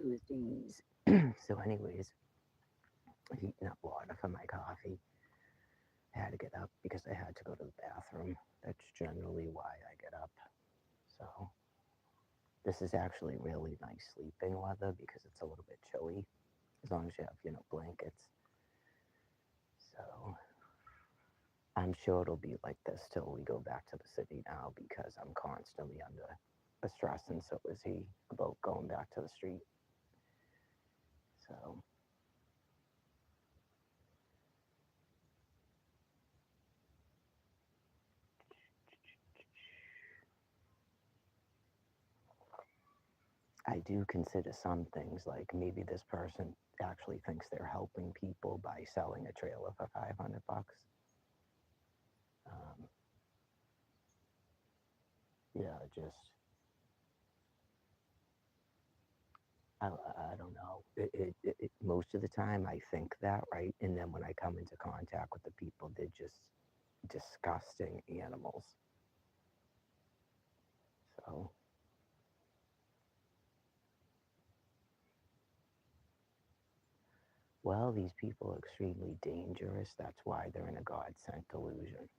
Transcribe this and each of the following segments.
those days. So anyways, heating up water for my coffee. I had to get up because I had to go to the bathroom. That's generally why I get up. So this is actually really nice sleeping weather because it's a little bit chilly, as long as you have, blankets. So I'm sure it'll be like this till we go back to the city now because I'm constantly under a stress, and so is he, about going back to the street. So I do consider some things like maybe this person actually thinks they're helping people by selling a trailer for 500 bucks. Um, yeah, just I don't know. Most of the time I think that, right? And then when I come into contact with the people, they're just disgusting animals. So, well, these people are extremely dangerous. That's why they're in a God sent delusion.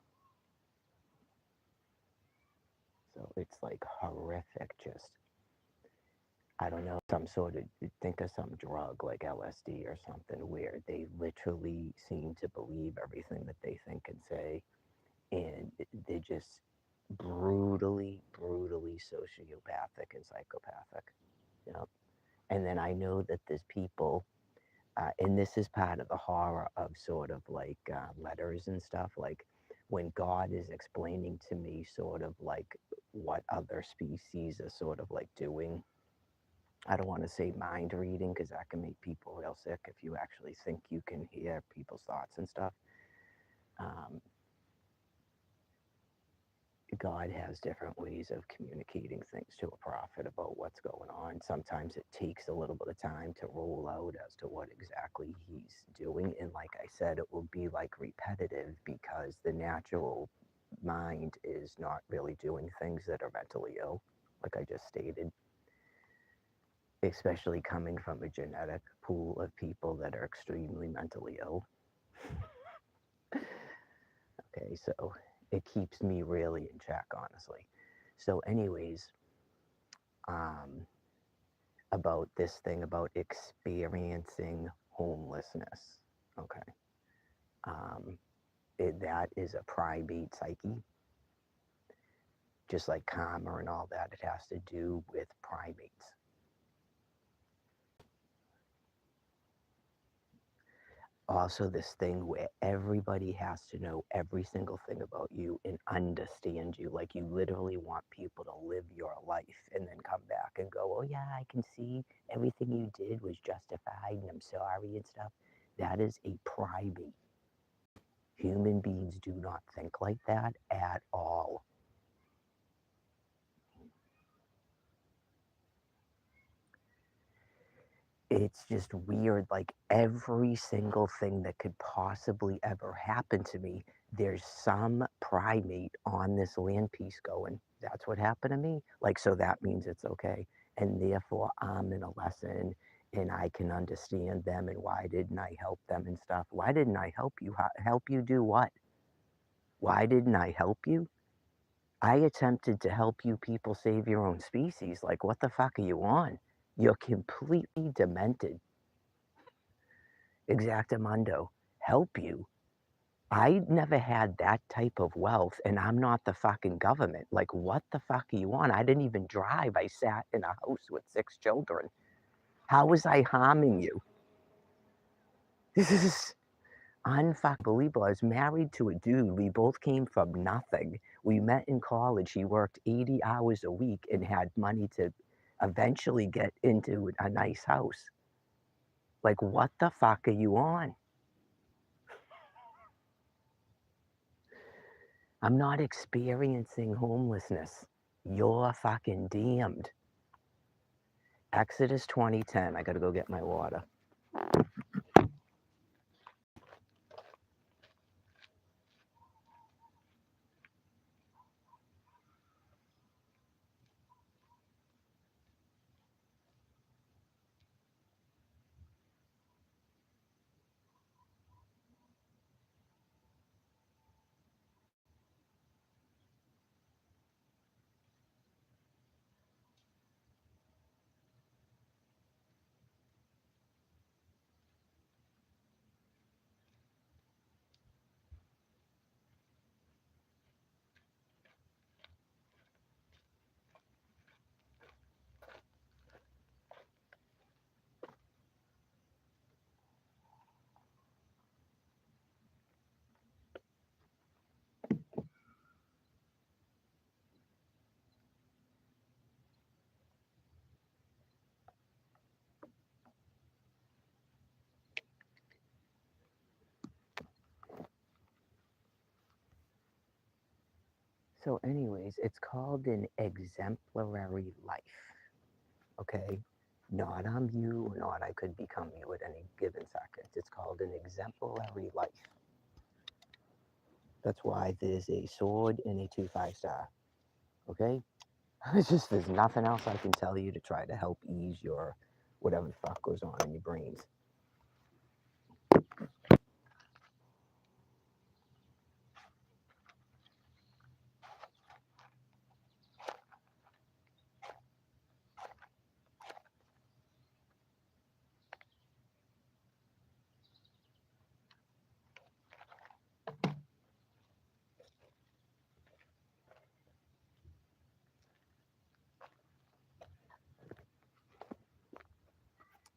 So it's like horrific, just, I don't know, some sort of, think of some drug like LSD or something where they literally seem to believe everything that they think and say, and they're just brutally sociopathic and psychopathic. You know, and then I know that there's people, and this is part of the horror of sort of like letters and stuff. Like when God is explaining to me sort of like what other species are sort of like doing. I don't want to say mind reading because that can make people real sick if you actually think you can hear people's thoughts and stuff. Um, God has different ways of communicating things to a prophet about what's going on. Sometimes it takes a little bit of time to roll out as to what exactly he's doing. And like I said, it will be like repetitive because the natural mind is not really doing things that are mentally ill, like I just stated, especially coming from a genetic pool of people that are extremely mentally ill. Okay, so it keeps me really in check, honestly. So, anyways, um, about this thing about experiencing homelessness. Okay. Um, that is a primate psyche, just like karma and all that. It has to do with primates. Also, this thing where everybody has to know every single thing about you and understand you. Like you literally want people to live your life and then come back and go, oh, yeah, I can see everything you did was justified and I'm sorry and stuff. That is a primate. Human beings do not think like that at all. It's just weird. Like every single thing that could possibly ever happen to me, there's some primate on this land piece going, that's what happened to me. Like, so that means it's okay. And therefore, I'm in a lesson and I can understand them. And why didn't I help them and stuff? Why didn't I help you? Help you do what? Why didn't I help you? I attempted to help you people save your own species. Like, what the fuck are you on? You're completely demented. Exactamundo. Help you. I never had that type of wealth, and I'm not the fucking government. Like, what the fuck are you on? I didn't even drive. I sat in a house with 6 children. How was I harming you? This is unfucking believable. I was married to a dude. We both came from nothing. We met in college. He worked 80 hours a week and had money to eventually get into a nice house. Like, what the fuck are you on? I'm not experiencing homelessness. You're fucking damned. Exodus 20:10. I gotta go get my water. So, anyways, it's called an exemplary life. Okay? Not I'm you, not I could become you at any given second. It's called an exemplary life. That's why there's a sword and a 2 5 star. Okay? It's just there's nothing else I can tell you to try to help ease your whatever the fuck goes on in your brains.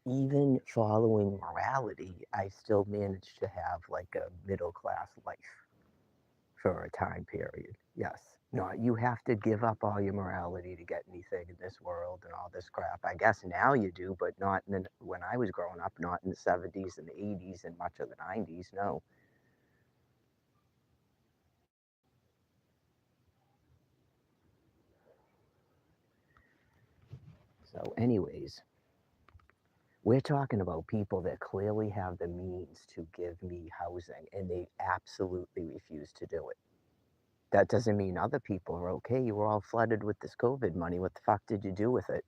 Even following morality, I still managed to have like a middle class life for a time period. Yes. No, you have to give up all your morality to get anything in this world and all this crap. I guess now you do, but not in the, when I was growing up, not in the 70s and the 80s and much of the 90s. No. So, anyways, we're talking about people that clearly have the means to give me housing and they absolutely refuse to do it. That doesn't mean other people are okay. You were all flooded with this COVID money. What the fuck did you do with it?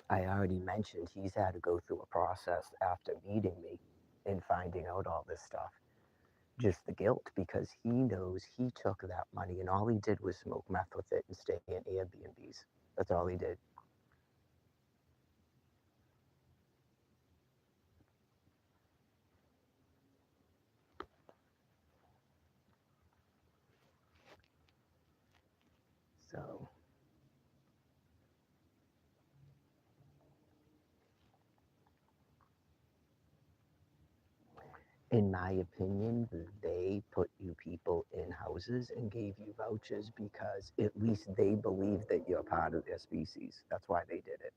I already mentioned he's had to go through a process after meeting me and finding out all this stuff. Just the guilt because he knows he took that money and all he did was smoke meth with it and stay in Airbnbs. That's all he did. So, in my opinion, they put you people in houses and gave you vouchers because at least they believe that you're part of their species. That's why they did it.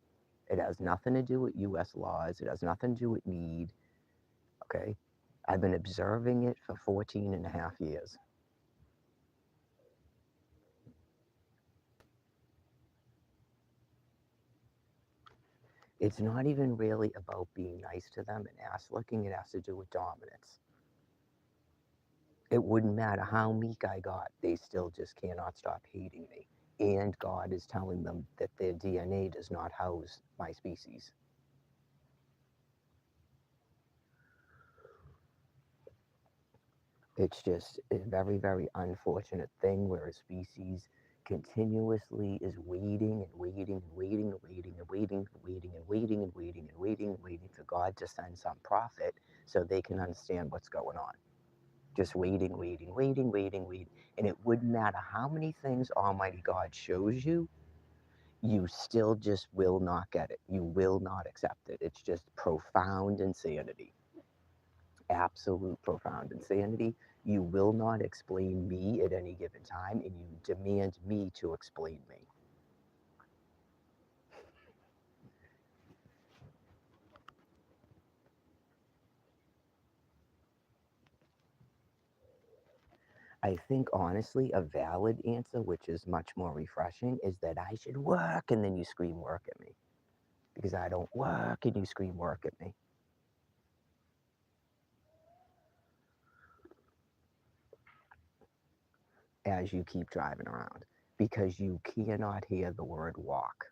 It has nothing to do with US laws, it has nothing to do with need. Okay? I've been observing it for 14 and a half years. It's not even really about being nice to them and ass licking, it has to do with dominance. It wouldn't matter how meek I got, they still just cannot stop hating me. And God is telling them that their DNA does not house my species. It's just a very, very unfortunate thing where a species continuously is waiting and waiting and waiting and waiting and waiting and waiting and waiting and waiting and waiting and waiting for God to send some prophet so they can understand what's going on. Just waiting, waiting, waiting, waiting, waiting. And it wouldn't matter how many things Almighty God shows you, you still just will not get it. You will not accept it. It's just profound insanity. Absolute profound insanity. You will not explain me at any given time, and you demand me to explain me. I think, honestly, a valid answer, which is much more refreshing, is that I should work and then you scream work at me. Because I don't work and you scream work at me as you keep driving around. Because you cannot hear the word walk.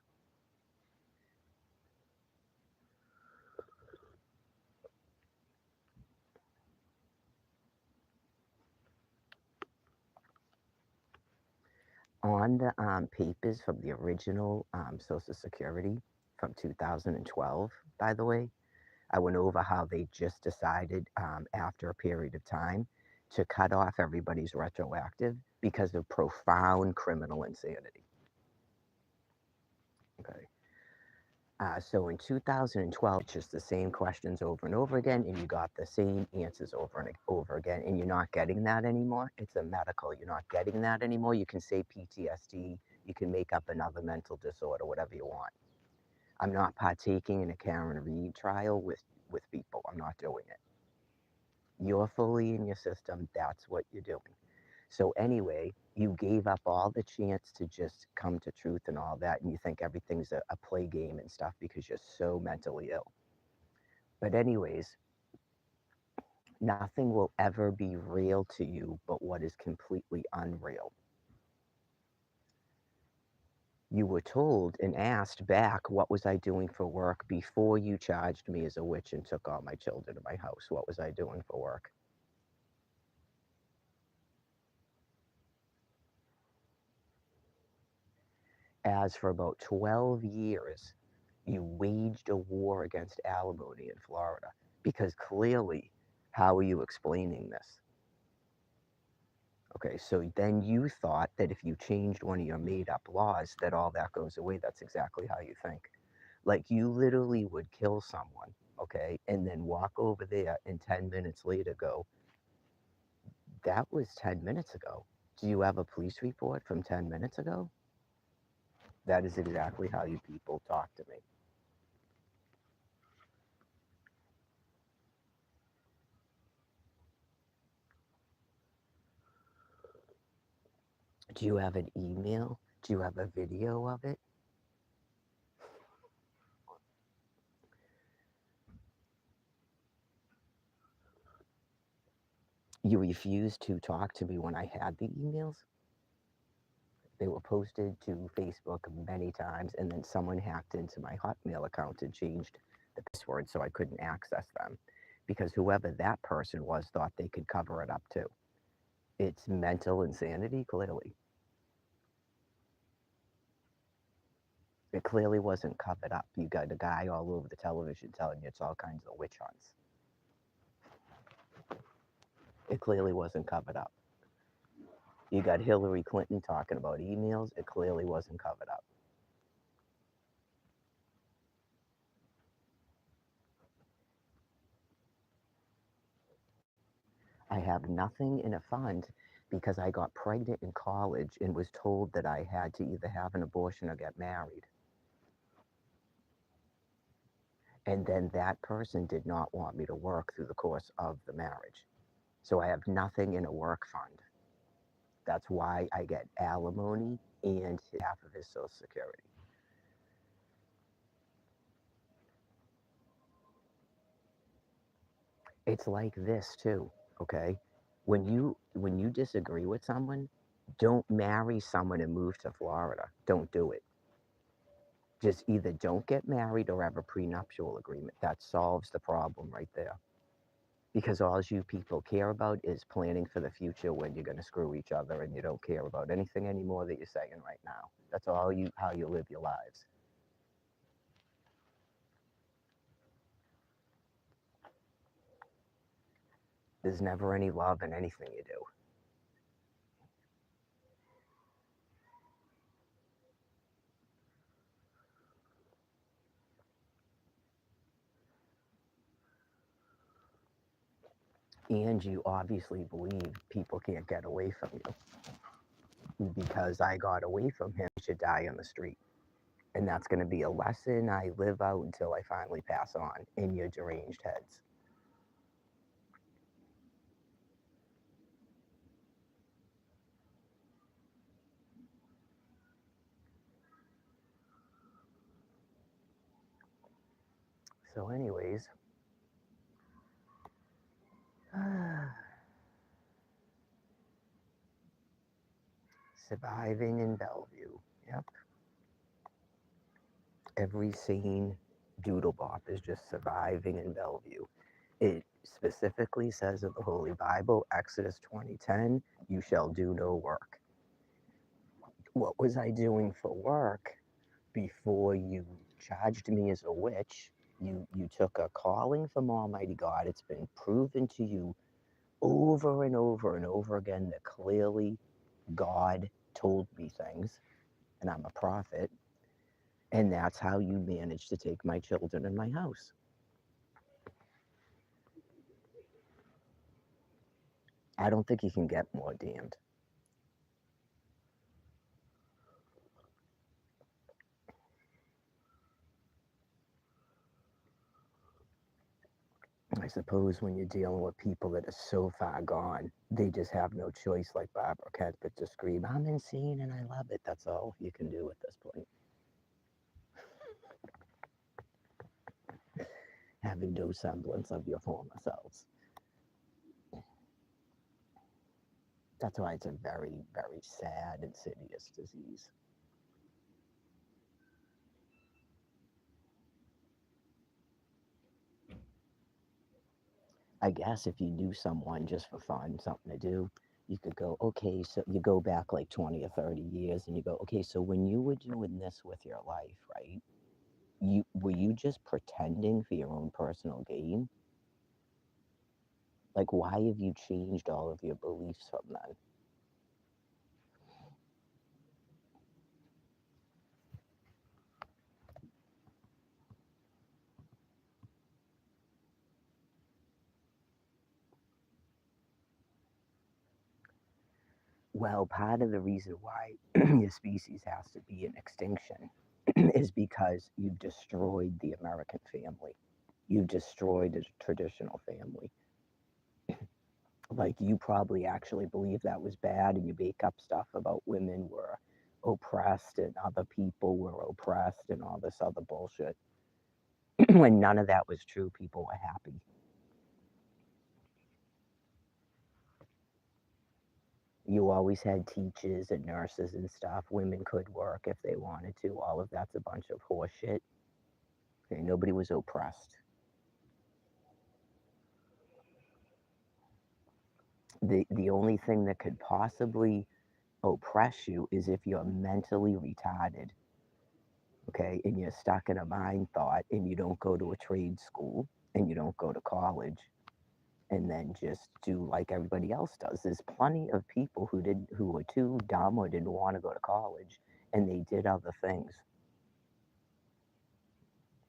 On the papers from the original Social Security from 2012, by the way, I went over how they just decided after a period of time to cut off everybody's retroactive because of profound criminal insanity. Okay. So in 2012, it's just the same questions over and over again, and you got the same answers over and over again, and you're not getting that anymore. It's a medical. You're not getting that anymore. You can say PTSD. You can make up another mental disorder, whatever you want. I'm not partaking in a Karen Reed trial with people. I'm not doing it. You're fully in your system. That's what you're doing. So anyway, you gave up all the chance to just come to truth and all that, and you think everything's a play game and stuff because you're so mentally ill. But anyways, nothing will ever be real to you but what is completely unreal. You were told and asked back, what was I doing for work before you charged me as a witch and took all my children to my house? What was I doing for work? As for about 12 years, you waged a war against alimony in Florida because clearly, how are you explaining this? Okay, so then you thought that if you changed one of your made up laws, that all that goes away. That's exactly how you think. Like you literally would kill someone, okay, and then walk over there and 10 minutes later go, that was 10 minutes ago. Do you have a police report from 10 minutes ago? That is exactly how you people talk to me. Do you have an email? Do you have a video of it? You refused to talk to me when I had the emails. They were posted to Facebook many times, and then someone hacked into my Hotmail account and changed the password so I couldn't access them because whoever that person was thought they could cover it up too. It's mental insanity, clearly. It clearly wasn't covered up. You got a guy all over the television telling you it's all kinds of witch hunts. It clearly wasn't covered up. You got Hillary Clinton talking about emails. It clearly wasn't covered up. I have nothing in a fund because I got pregnant in college and was told that I had to either have an abortion or get married. And then that person did not want me to work through the course of the marriage. So I have nothing in a work fund. That's why I get alimony and half of his Social Security. It's like this too, okay? When you disagree with someone, don't marry someone and move to Florida. Don't do it. Just either don't get married or have a prenuptial agreement. That solves the problem right there. Because all you people care about is planning for the future when you're going to screw each other and you don't care about anything anymore that you're saying right now. That's all you how you live your lives. There's never any love in anything you do. And you obviously believe people can't get away from you. Because I got away from him, he should die on the street. And that's going to be a lesson I live out until I finally pass on in your deranged heads. So, anyways, surviving in Bellevue. Yep. Every sane doodle bop is just surviving in Bellevue. It specifically says in the Holy Bible, Exodus 20:10, you shall do no work. What was I doing for work before you charged me as a witch? You took a calling from Almighty God. It's been proven to you over and over and over again that clearly God told me things, and I'm a prophet, and that's how you managed to take my children and my house. I don't think you can get more damned. I suppose when you're dealing with people that are so far gone, they just have no choice, like Barbara Kent, but to scream, I'm insane and I love it. That's all you can do at this point. Having no semblance of your former selves. That's why it's a very, very sad, insidious disease. I guess if you knew someone just for fun, something to do, you could go, okay, so you go back like 20 or 30 years and you go, okay, so when you were doing this with your life, right? You were you just pretending for your own personal gain? Like, why have you changed all of your beliefs from then? Well, part of the reason why your species has to be in extinction is because you've destroyed the American family. You've destroyed the traditional family. Like, you probably actually believe that was bad, and you make up stuff about women were oppressed and other people were oppressed and all this other bullshit. When none of that was true, people were happy. You always had teachers and nurses and stuff. Women could work if they wanted to. All of that's a bunch of horse shit. Okay, nobody was oppressed. The only thing that could possibly oppress you is if you're mentally retarded, okay, and you're stuck in a mind thought and you don't go to a trade school and you don't go to college and then just do like everybody else does. There's plenty of people who were too dumb or didn't want to go to college and they did other things.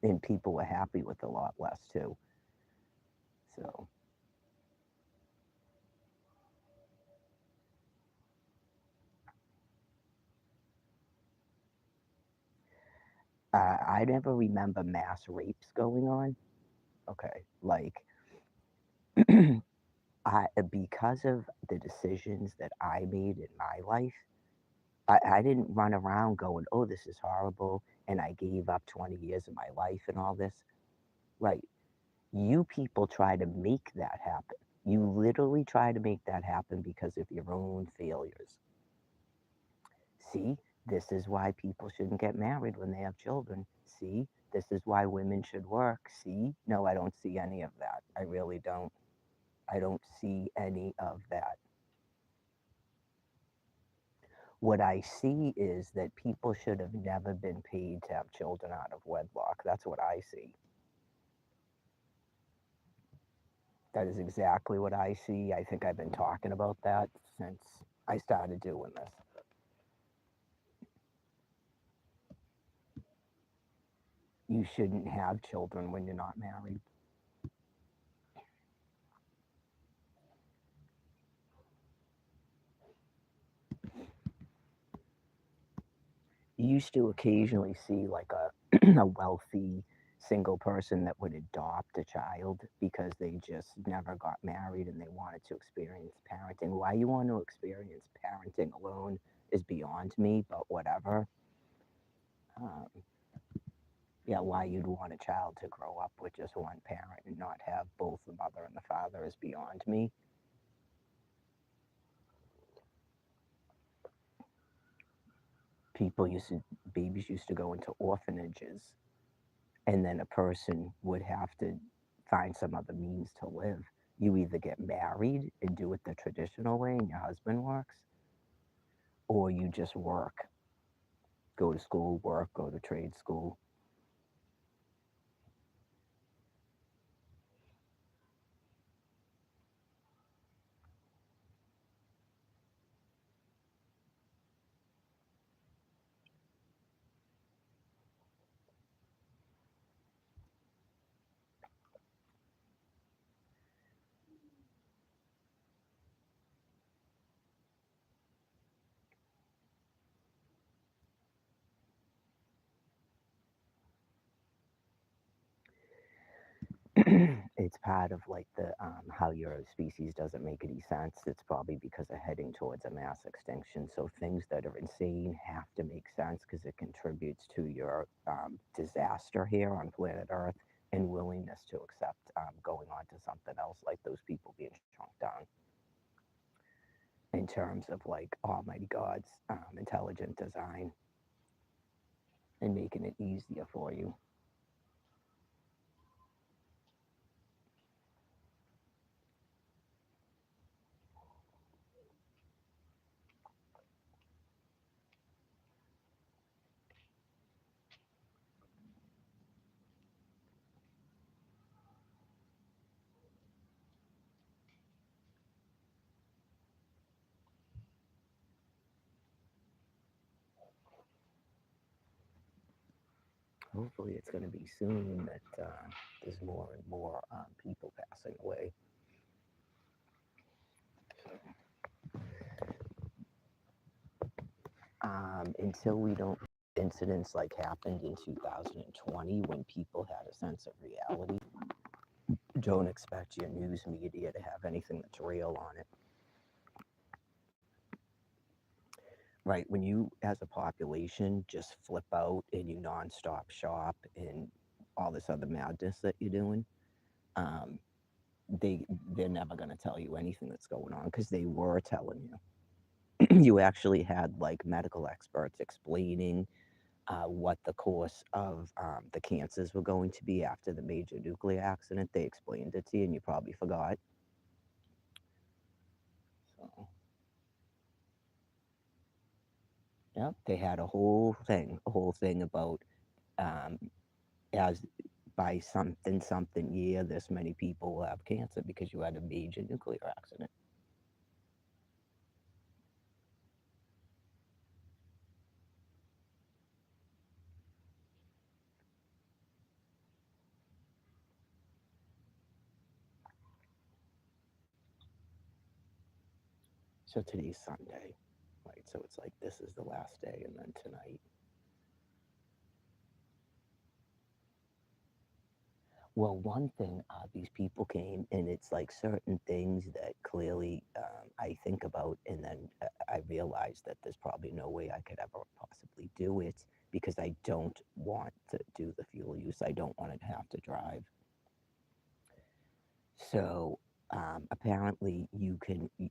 And people were happy with a lot less too. So I never remember mass rapes going on. Okay, like because of the decisions that I made in my life, I didn't run around going, "Oh, this is horrible," and I gave up 20 years of my life and all this. Right? You people try to make that happen. You literally try to make that happen because of your own failures. See, this is why people shouldn't get married when they have children. See, this is why women should work. See, no, I don't see any of that. I really don't. I don't see any of that. What I see is that people should have never been paid to have children out of wedlock. That's what I see. That is exactly what I see. I think I've been talking about that since I started doing this. You shouldn't have children when you're not married. You used to occasionally see like a wealthy single person that would adopt a child because they just never got married and they wanted to experience parenting. Why you want to experience parenting alone is beyond me, but whatever. Um, yeah, why you'd want a child to grow up with just one parent and not have both the mother and the father is beyond me. People used to, babies used to go into orphanages, and then a person would have to find some other means to live. You either get married and do it the traditional way and your husband works, or you just work, go to school, work, go to trade school. It's part of like the how your species doesn't make any sense. It's probably because of heading towards a mass extinction. So things that are insane have to make sense because it contributes to your disaster here on planet Earth and willingness to accept going on to something else, like those people being shrunk down in terms of like Almighty God's intelligent design and making it easier for you. Hopefully, it's going to be soon that there's more and more people passing away. Until we don't incidents like happened in 2020 when people had a sense of reality, don't expect your news media to have anything that's real on it. Right, when you as a population just flip out and you nonstop shop and all this other madness that you're doing, um, they're never going to tell you anything that's going on because they were telling you. You actually had like medical experts explaining what the course of the cancers were going to be after the major nuclear accident. They explained it to you, and you probably forgot. So, yeah, they had a whole thing about um, as by something year, this many people will have cancer because you had a major nuclear accident. So today's Sunday, right? So it's like this is the last day, and then tonight. Well, one thing, these people came, and it's like certain things that clearly I think about, and then I realize that there's probably no way I could ever possibly do it because I don't want to do the fuel use. I don't want to have to drive. So apparently,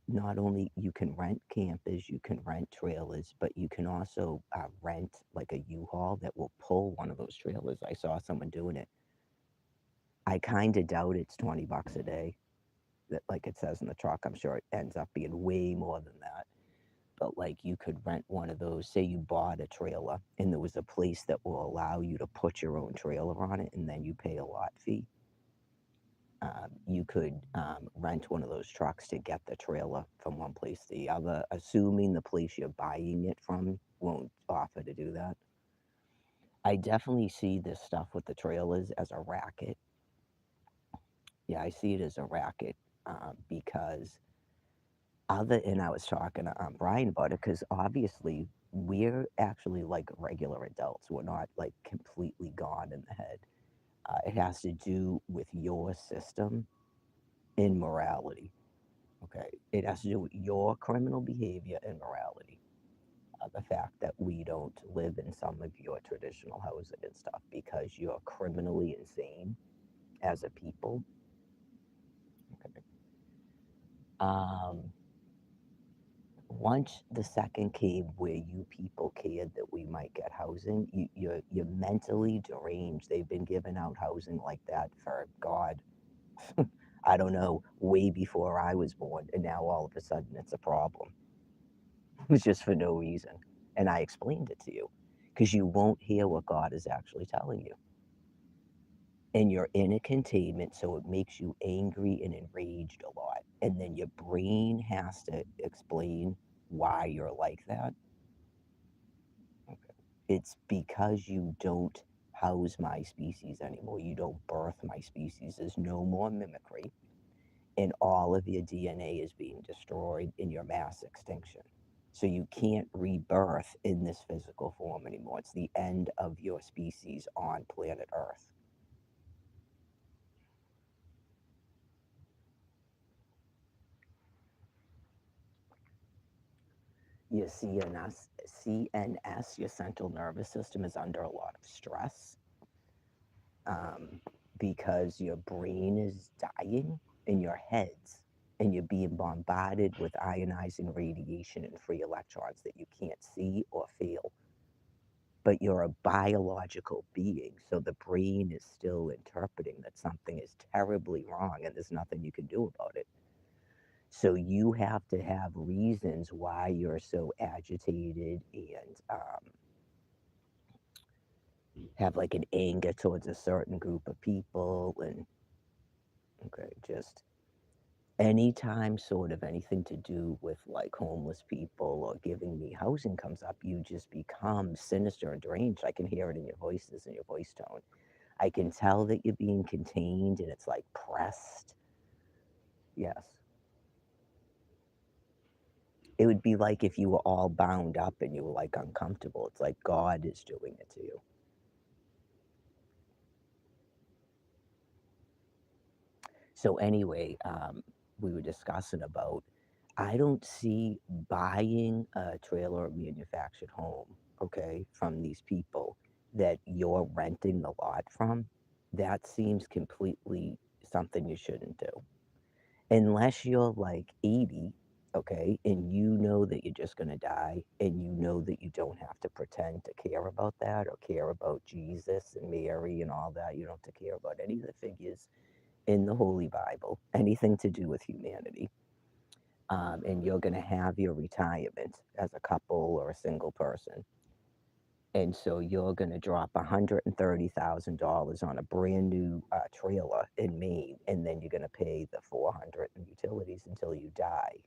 not only you can rent campers, you can rent trailers, but you can also rent like a U-Haul that will pull one of those trailers. I saw someone doing it. I kind of doubt it's $20 a day, that like it says in the truck. I'm sure it ends up being way more than that. But like you could rent one of those. Say you bought a trailer, and there was a place that will allow you to put your own trailer on it, and then you pay a lot fee. You could rent one of those trucks to get the trailer from one place to the other, assuming the place you're buying it from won't offer to do that. I definitely see this stuff with the trailers as a racket. Yeah, I see it as a racket because and I was talking to Brian about it because obviously we're actually like regular adults. We're not like completely gone in the head. It has to do with your system and morality. Okay, it has to do with your criminal behavior and morality. The fact that we don't live in some of your traditional housing and stuff because you're criminally insane as a people. Okay. Um, Once the second came where you people cared that we might get housing, you're mentally deranged. They've been giving out housing like that for God, I don't know, way before I was born, and now all of a sudden it's a problem. It's just for no reason. And I explained it to you because you won't hear what God is actually telling you. And you're in a containment, so it makes you angry and enraged a lot. And then your brain has to explain why you're like that. Okay. It's because you don't house my species anymore. You don't birth my species. There's no more mimicry. And all of your DNA is being destroyed in your mass extinction. So you can't rebirth in this physical form anymore. It's the end of your species on planet Earth. your CNS, your central nervous system, is under a lot of stress, um, because your brain is dying in your heads and you're being bombarded with ionizing radiation and free electrons that you can't see or feel. But you're a biological being, so the brain is still interpreting that something is terribly wrong and there's nothing you can do about it. So you have to have reasons why you're so agitated and have like an anger towards a certain group of people. And okay, just anytime sort of anything to do with like homeless people or giving me housing comes up, you just become sinister and deranged. I can hear it in your voices and your voice tone. I can tell that you're being contained and it's like pressed. Yes. It would be like if you were all bound up and you were like uncomfortable. It's like God is doing it to you. So anyway, we were discussing about, I don't see buying a trailer or manufactured home, okay, from these people that you're renting the lot from. That seems completely something you shouldn't do. Unless you're like 80, okay, and you know that you're just going to die and you know that you don't have to pretend to care about that or care about Jesus and Mary and all that. You don't have to care about any of the figures in the Holy Bible, anything to do with humanity. And you're going to have your retirement as a couple or a single person. And so you're going to drop $130,000 on a brand new trailer in Maine, and then you're going to pay the 400 in utilities until you die.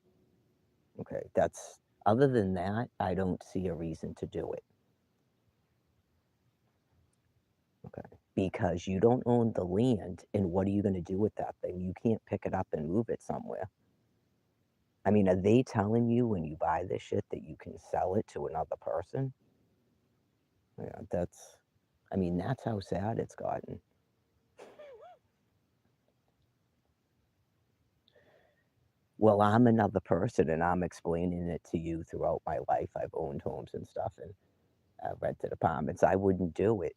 Okay, that's, other than that, I don't see a reason to do it. Okay, because you don't own the land, and what are you going to do with that thing? You can't pick it up and move it somewhere. I mean, are they telling you when you buy this shit that you can sell it to another person? Yeah, that's, I mean, that's how sad it's gotten. Well, I'm another person and I'm explaining it to you throughout my life. I've owned homes and stuff and rented apartments. I wouldn't do it.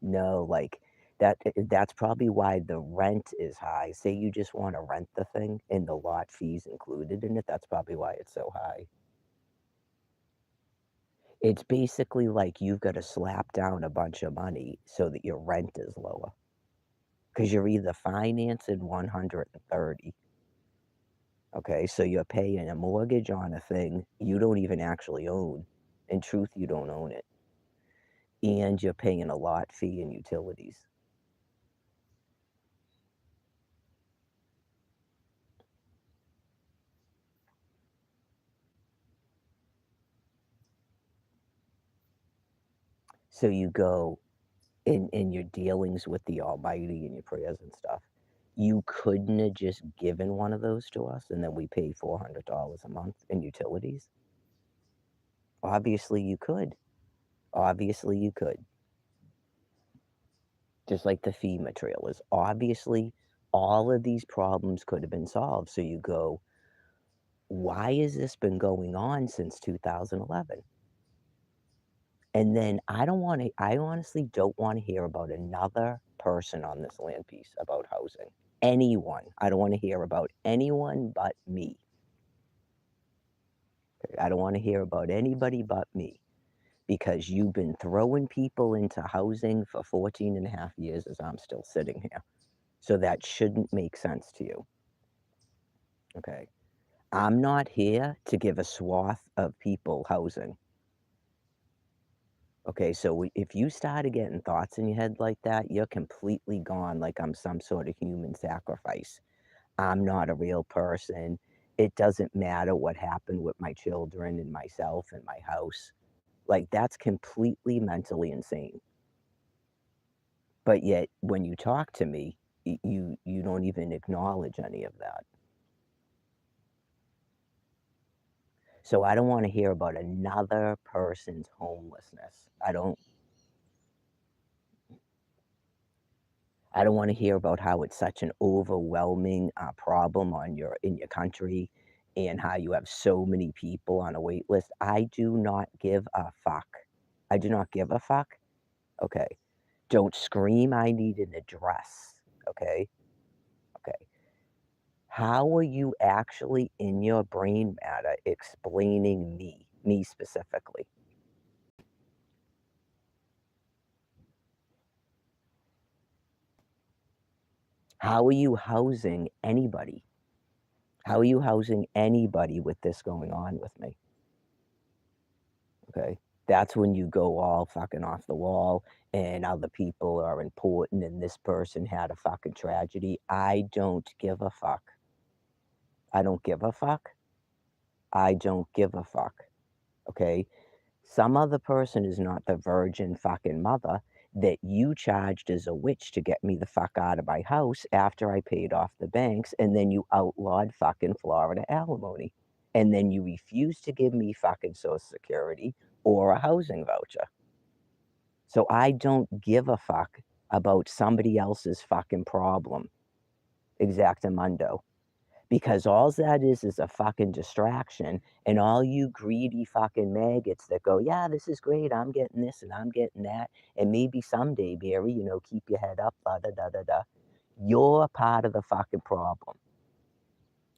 No, like that's probably why the rent is high. Say you just want to rent the thing and the lot fees included in it, that's probably why it's so high. It's basically like you've got to slap down a bunch of money so that your rent is lower because you're either financing 130. Okay, so you're paying a mortgage on a thing you don't even actually own. In truth, you don't own it. And you're paying a lot fee and utilities. So you go in your dealings with the Almighty and your prayers and stuff. You couldn't have just given one of those to us and then we pay $400 a month in utilities. Obviously, you could. Obviously, you could. Just like the FEMA trailers. Obviously, all of these problems could have been solved. So you go, why has this been going on since 2011? And then I honestly don't want to hear about another person on this land piece about housing. Anyone. I don't want to hear about anyone but me. Okay? I don't want to hear about anybody but me because you've been throwing people into housing for 14 and a half years as I'm still sitting here. So that shouldn't make sense to you. Okay. I'm not here to give a swath of people housing. Okay, so if you started getting thoughts in your head like that, you're completely gone like I'm some sort of human sacrifice. I'm not a real person. It doesn't matter what happened with my children and myself and my house. Like that's completely mentally insane. But yet when you talk to me, you don't even acknowledge any of that. So I don't want to hear about another person's homelessness. I don't want to hear about how it's such an overwhelming problem on your in your country, and how you have so many people on a wait list. I do not give a fuck. I do not give a fuck. Okay. Don't scream, I need an address. Okay. Okay. How are you actually in your brain matter explaining me specifically? How are you housing anybody? How are you housing anybody with this going on with me? Okay. That's when you go all fucking off the wall and other people are important and this person had a fucking tragedy. I don't give a fuck. I don't give a fuck. I don't give a fuck. Okay. Some other person is not the virgin fucking mother that you charged as a witch to get me the fuck out of my house after I paid off the banks, and then you outlawed fucking Florida alimony. And then you refused to give me fucking Social Security or a housing voucher. So I don't give a fuck about somebody else's fucking problem, exactamundo. Because all that is a fucking distraction, and all you greedy fucking maggots that go, "Yeah, this is great, I'm getting this and I'm getting that, and maybe someday, Barry, keep your head up, da da da da da." You're part of the fucking problem.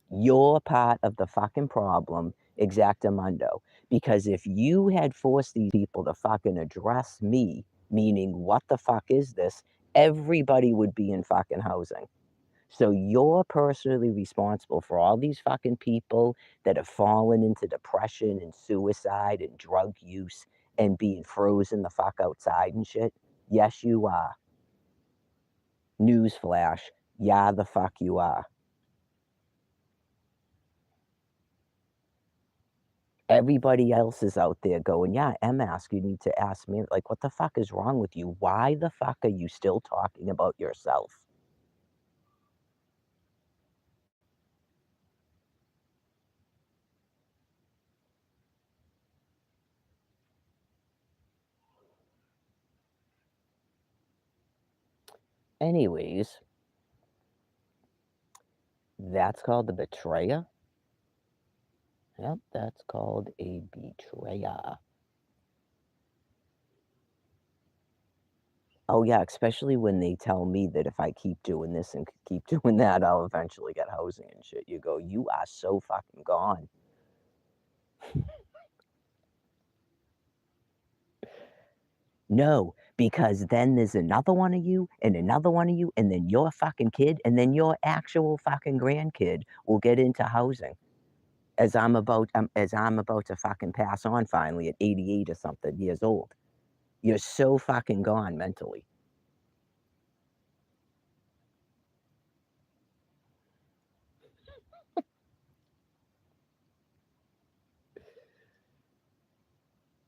You're part of the fucking problem, exactamundo. Because if you had forced these people to fucking address me, meaning, "What the fuck is this?" everybody would be in fucking housing. So you're personally responsible for all these fucking people that have fallen into depression and suicide and drug use and being frozen the fuck outside and shit. Yes, you are. Newsflash. Yeah, the fuck you are. Everybody else is out there going, "Yeah, MS, you need to ask me." Like, what the fuck is wrong with you? Why the fuck are you still talking about yourself? Anyways, that's called the betrayer. Yep, that's called a betrayer. Oh, yeah, especially when they tell me that if I keep doing this and keep doing that, I'll eventually get housing and shit. You go, "You are so fucking gone." No, because then there's another one of you and another one of you, and then your fucking kid, and then your actual fucking grandkid will get into housing as I'm about to fucking pass on finally at 88 or something years old. You're so fucking gone mentally.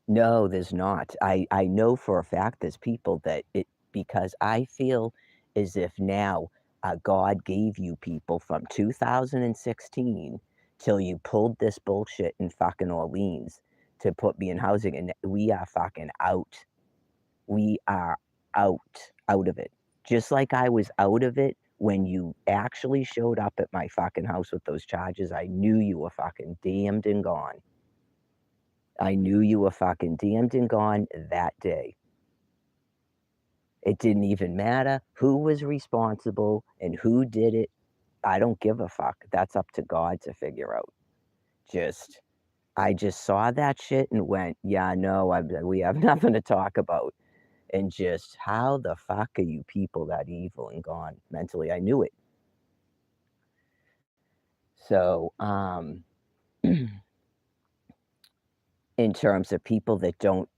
No, there's not. I know for a fact there's people that it because I feel as if now, God gave you people from 2016 till you pulled this bullshit in fucking Orleans to put me in housing, and we are fucking out. We are out of it. Just like I was out of it when you actually showed up at my fucking house with those charges, I knew you were fucking damned and gone. I knew you were fucking damned and gone that day. It didn't even matter who was responsible and who did it. I don't give a fuck. That's up to God to figure out. Just, I just saw that shit and went, "Yeah, no, we have nothing to talk about." And just, how the fuck are you people that evil and gone mentally? I knew it. So, in terms of people that don't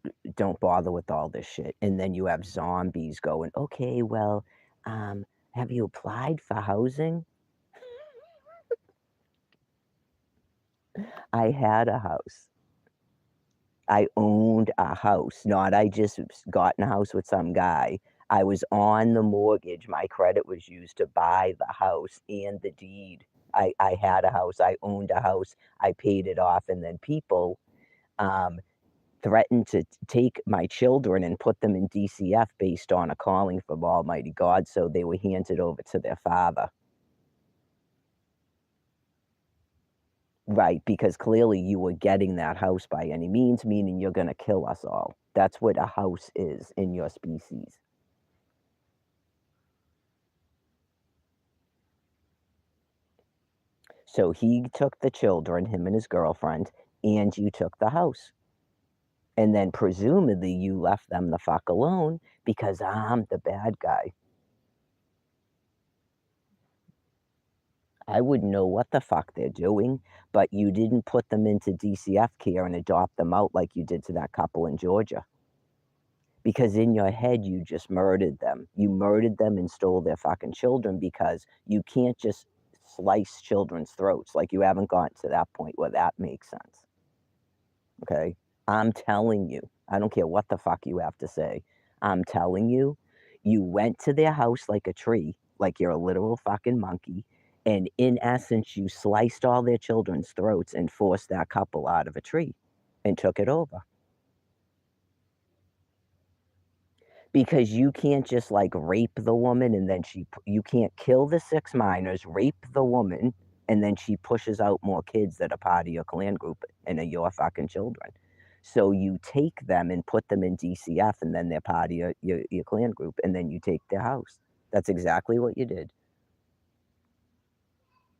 bother with all this shit, and then you have zombies going, "Okay, well, um, have you applied for housing?" I had a house. I owned a house, not I just got in a house with some guy. I was on the mortgage. My credit was used to buy the house and the deed. I had a house. I owned a house. I paid it off, and then people, um, threatened to take my children and put them in DCF based on a calling from Almighty God, so they were handed over to their father. Right, because clearly you were getting that house by any means, meaning you're gonna kill us all. That's what a house is in your species. So he took the children, him and his girlfriend, and you took the house. And then presumably you left them the fuck alone because I'm the bad guy. I wouldn't know what the fuck they're doing, but you didn't put them into DCF care and adopt them out like you did to that couple in Georgia. Because in your head, you just murdered them. You murdered them and stole their fucking children because you can't just slice children's throats. Like you haven't gotten to that point where that makes sense. Okay. I'm telling you, I don't care what the fuck you have to say. I'm telling you, you went to their house like a tree, like you're a literal fucking monkey. And in essence, you sliced all their children's throats and forced that couple out of a tree and took it over. Because you can't just like rape the woman and then you can't kill the 6 minors, rape the woman, and then she pushes out more kids that are part of your clan group and are your fucking children. So you take them and put them in DCF and then they're part of your clan group and then you take their house. That's exactly what you did.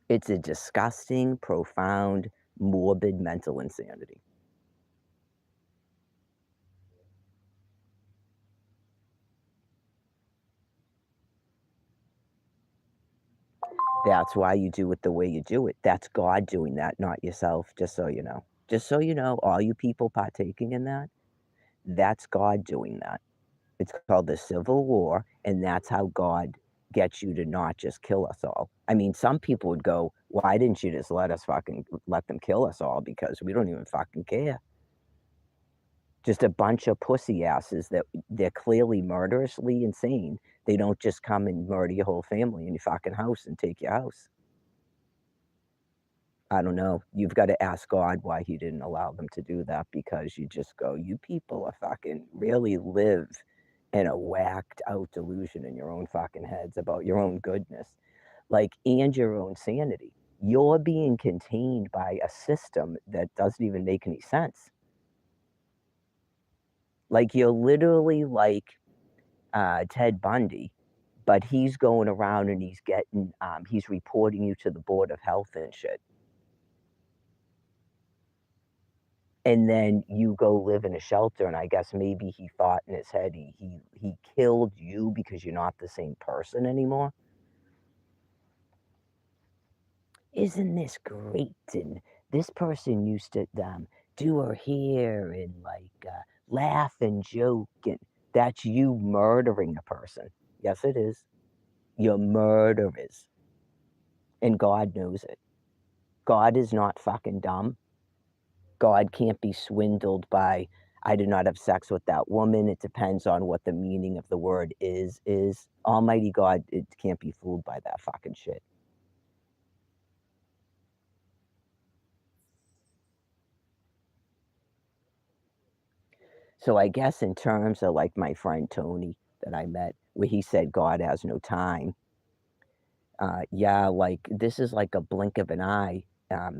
It's a disgusting, profound, morbid mental insanity. That's why you do it the way you do it. That's God doing that, not yourself, just so you know. Just so you know, all you people partaking in that, that's God doing that. It's called the Civil War, and that's how God gets you to not just kill us all. I mean, some people would go, "Why didn't you just let them kill us all? Because we don't even fucking care." Just a bunch of pussy asses that they're clearly murderously insane. They don't just come and murder your whole family in your fucking house and take your house. I don't know. You've got to ask God why he didn't allow them to do that because you just go, you people are fucking really live in a whacked out delusion in your own fucking heads about your own goodness, like, and your own sanity. You're being contained by a system that doesn't even make any sense. Like, you're literally like Ted Bundy, but he's going around and he's reporting you to the Board of Health and shit. And then you go live in a shelter, and I guess maybe he thought in his head he killed you because you're not the same person anymore. Isn't this great? And this person used to do her hair and like laugh and joke, and that's you murdering a person. Yes, it is. You're murderers, and God knows it. God is not fucking dumb. God can't be swindled by, I did not have sex with that woman. It depends on what the meaning of the word is. Almighty God, it can't be fooled by that fucking shit. So I guess in terms of like my friend Tony that I met, where he said God has no time, yeah, like this is like a blink of an eye,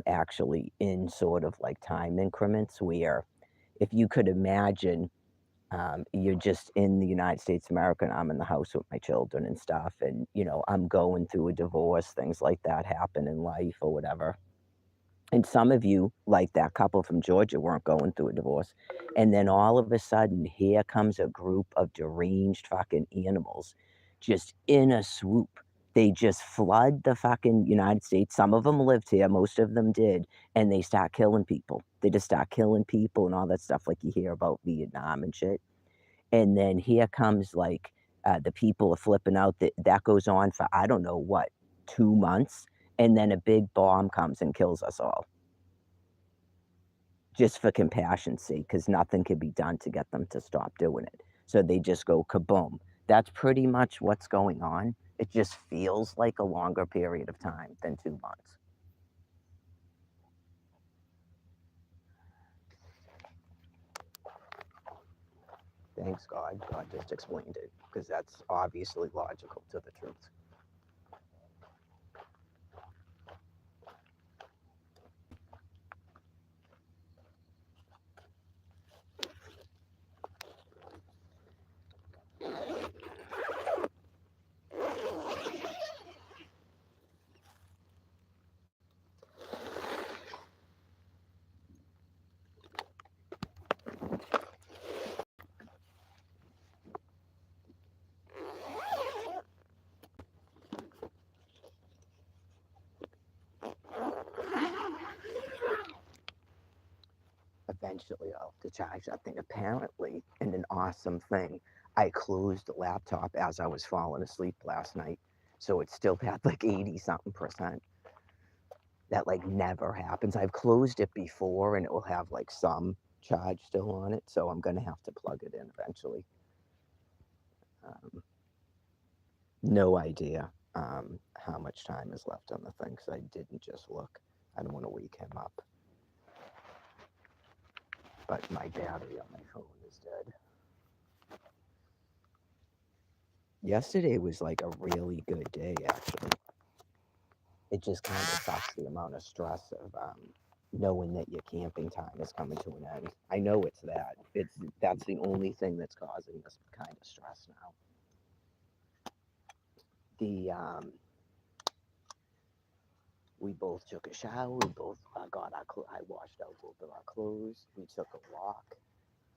actually, in sort of like time increments where if you could imagine you're just in the United States of America and I'm in the house with my children and stuff. And, I'm going through a divorce, things like that happen in life or whatever. And some of you, like that couple from Georgia, weren't going through a divorce. And then all of a sudden, here comes a group of deranged fucking animals just in a swoop. They just flood the fucking United States. Some of them lived here, most of them did. And they start killing people. They just start killing people and all that stuff, like you hear about Vietnam and shit. And then here comes like the people are flipping out. That goes on for I don't know what, 2 months, and then a big bomb comes and kills us all, just for compassion's sake, because nothing can be done to get them to stop doing it. So they just go kaboom. That's pretty much what's going on. It just feels like a longer period of time than 2 months. Thanks God. God just explained it because that's obviously logical to the truth. eventually I'll have to charge that thing. Apparently, and an awesome thing, I closed the laptop as I was falling asleep last night. So it still had like 80 something percent. That like never happens. I've closed it before and it will have like some charge still on it. So I'm going to have to plug it in eventually. Um, no idea how much time is left on the thing because I didn't just look. I don't want to wake him up. But my battery on my phone is dead. Yesterday was like a really good day, actually. It just kind of sucks the amount of stress of knowing that your camping time is coming to an end. I know it's that. That's the only thing that's causing this kind of stress now. The we both took a shower. We both got our. I washed out both of our clothes. We took a walk,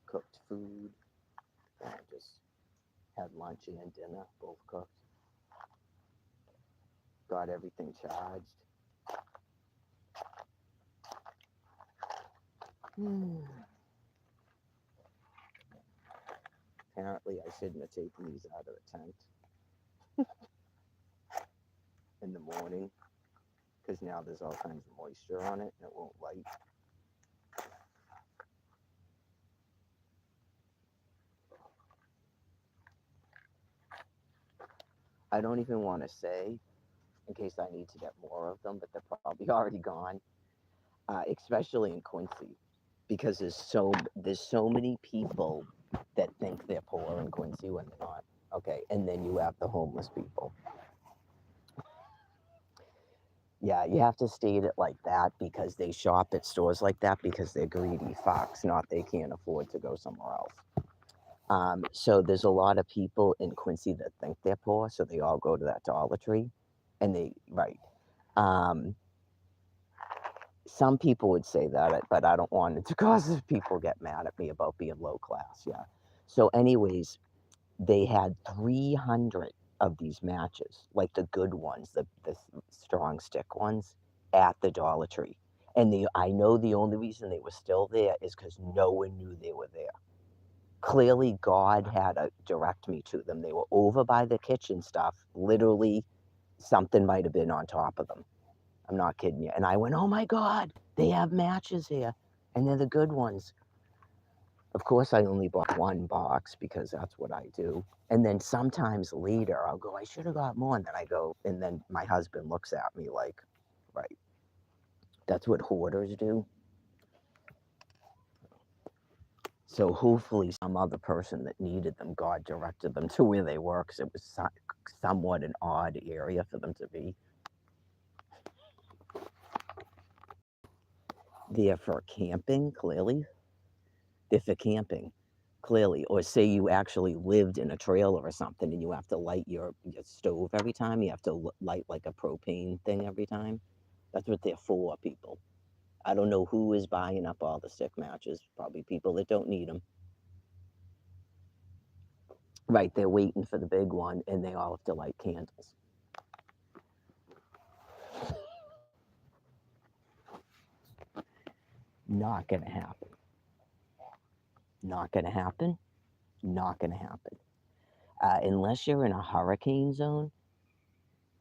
cooked food, and just had lunch and dinner, both cooked. Got everything charged. Apparently, I shouldn't have taken these out of the tent in the morning because now there's all kinds of moisture on it and it won't light. I don't even want to say in case I need to get more of them, but they're probably already gone, especially in Quincy because there's so many people that think they're poor in Quincy when they're not. Okay, and then you have the homeless people. Yeah, you have to state it like that because they shop at stores like that because they're greedy fucks, not they can't afford to go somewhere else. So there's a lot of people in Quincy that think they're poor, so they all go to that Dollar Tree, and they right. Um, some people would say that, but I don't want it to cause people get mad at me about being low class. Yeah. So, anyways, they had 300 of these matches, like the good ones, the strong stick ones, at the Dollar Tree. And I know the only reason they were still there is because no one knew they were there. Clearly, God had to direct me to them. They were over by the kitchen stuff. Literally, something might have been on top of them. I'm not kidding you. And I went, oh my God, they have matches here. And they're the good ones. Of course, I only bought one box because that's what I do. And then sometimes later, I'll go, I should have got more. And then I go, and then my husband looks at me like, right, that's what hoarders do. So hopefully, some other person that needed them, God directed them to where they were because it was somewhat an odd area for them to be. They're for camping, clearly. They're for camping, clearly. Or say you actually lived in a trailer or something and you have to light your stove every time. You have to light like a propane thing every time. That's what they're for, people. I don't know who is buying up all the stick matches. Probably people that don't need them. Right, they're waiting for the big one and they all have to light candles. Not going to happen. Not going to happen. Not going to happen. Unless you're in a hurricane zone,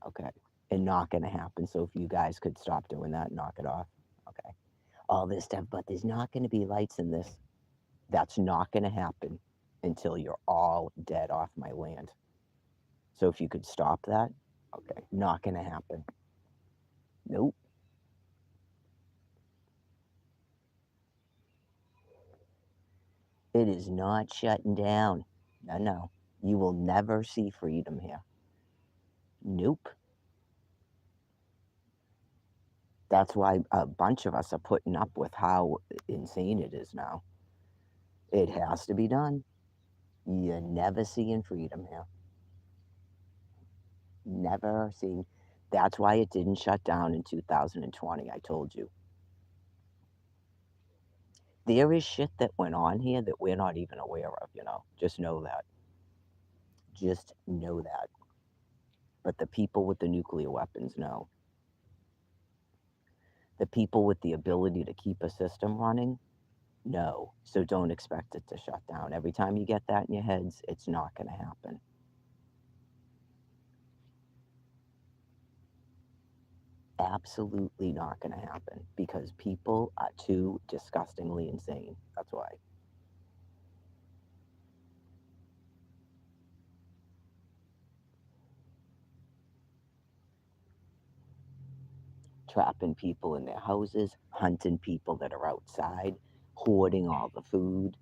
okay, and not going to happen. So if you guys could stop doing that, knock it off. Okay. All this stuff, but there's not going to be lights in this. That's not going to happen until you're all dead off my land. So if you could stop that, okay, not going to happen. Nope. It is not shutting down. No, no. You will never see freedom here. Nope. That's why a bunch of us are putting up with how insane it is now. It has to be done. You're never seeing freedom here. Never seeing. That's why it didn't shut down in 2020. I told you. There is shit that went on here that we're not even aware of, you know. Just know that. Just know that. But the people with the nuclear weapons know. The people with the ability to keep a system running No. So don't expect it to shut down. Every time you get that in your heads, it's not going to happen. Absolutely not going to happen because people are too disgustingly insane. That's why. Trapping people in their houses, hunting people that are outside, hoarding all the food,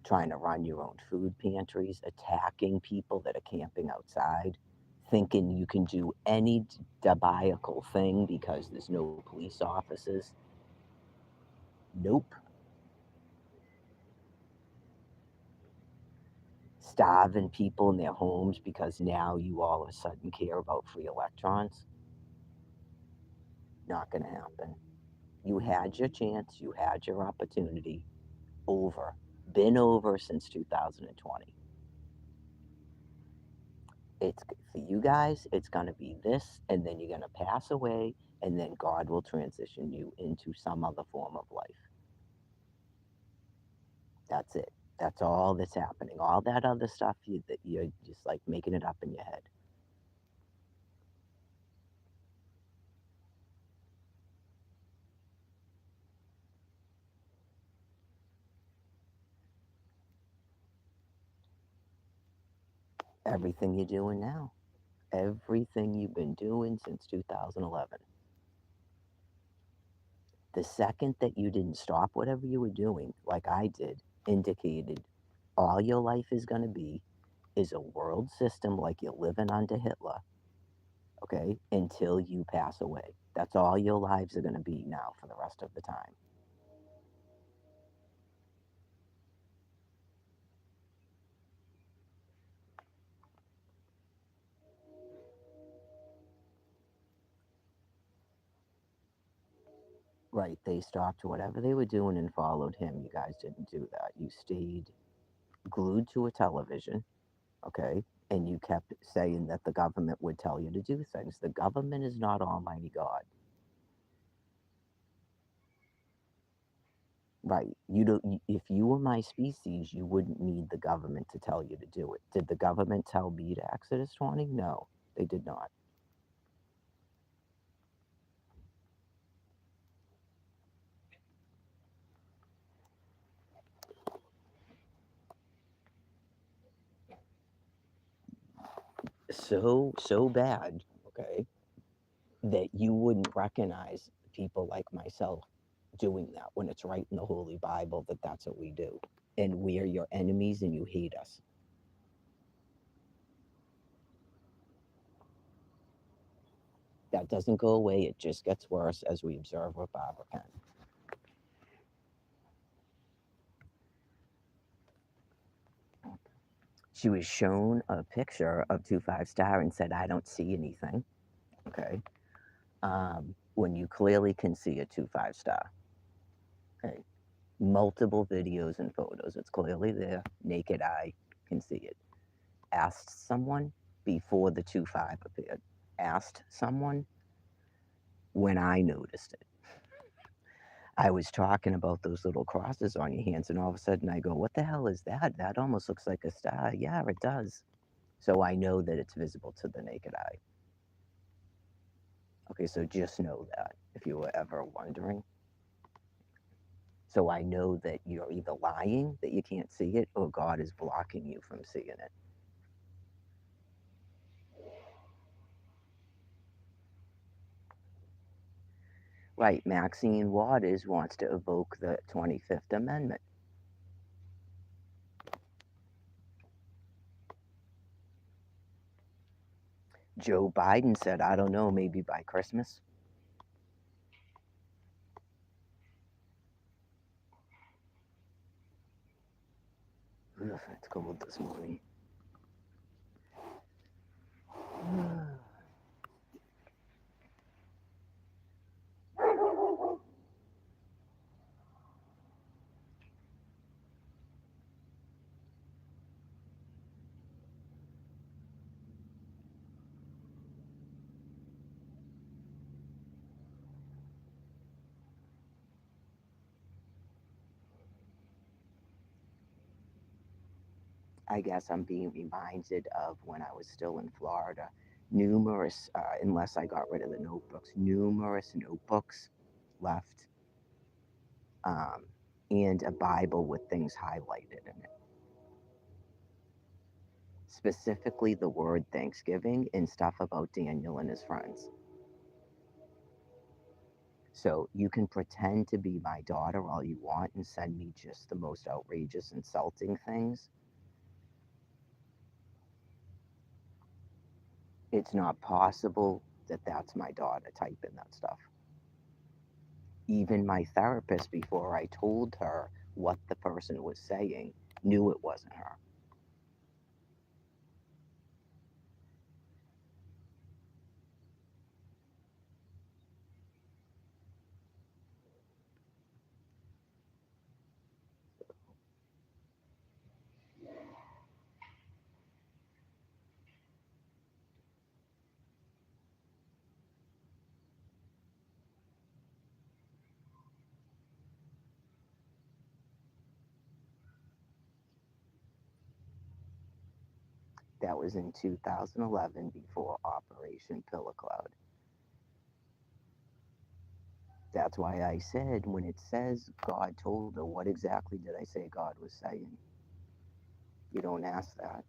trying to run your own food pantries, attacking people that are camping outside, thinking you can do any diabolical thing because there's no police officers. Nope. Starving people in their homes because now you all of a sudden care about free electrons. Not going to happen. You had your chance, you had your opportunity. Over. Been over since 2020. It's for you guys, it's going to be this, and then you're going to pass away, and then God will transition you into some other form of life. That's it. That's all that's happening. All that other stuff that you're just like making it up in your head. Everything you're doing now, everything you've been doing since 2011. The second that you didn't stop whatever you were doing, like I did, indicated all your life is going to be is a world system like you're living under Hitler, okay, until you pass away. That's all your lives are going to be now for the rest of the time. Right, they stopped whatever they were doing and followed him. You guys didn't do that. You stayed glued to a television, okay, and you kept saying that the government would tell you to do things. The government is not Almighty God. Right. You don't. If you were my species, you wouldn't need the government to tell you to do it. Did the government tell me to Exodus 20? No, they did not. So bad, okay, that you wouldn't recognize people like myself doing that when it's right in the Holy Bible that that's what we do, and we are your enemies and you hate us. That doesn't go away. It just gets worse as we observe what Barbara can. She was shown a picture of 2 5 star and said, "I don't see anything." Okay, when you clearly can see a 2 5 star. Okay, multiple videos and photos. It's clearly there. Naked eye can see it. Asked someone before the 2 5 appeared. Asked someone when I noticed it. I was talking about those little crosses on your hands, and all of a sudden I go, "What the hell is that? That almost looks like a star." Yeah, it does. So I know that it's visible to the naked eye. Okay, so just know that if you were ever wondering. So I know that you're either lying that you can't see it or God is blocking you from seeing it. Right, Maxine Waters wants to evoke the 25th Amendment. Joe Biden said, I don't know, maybe by Christmas. Ugh, it's cold this morning. I guess I'm being reminded of when I was still in Florida. Numerous, unless I got rid of the notebooks, numerous notebooks left, um, and a Bible with things highlighted in it. Specifically, the word Thanksgiving and stuff about Daniel and his friends. So you can pretend to be my daughter all you want and send me just the most outrageous, insulting things. It's not possible that that's my daughter typing that stuff. Even my therapist, before I told her what the person was saying, knew it wasn't her. That was in 2011 before Operation Pillow Cloud. That's why I said when it says God told her, what exactly did I say God was saying? You don't ask that.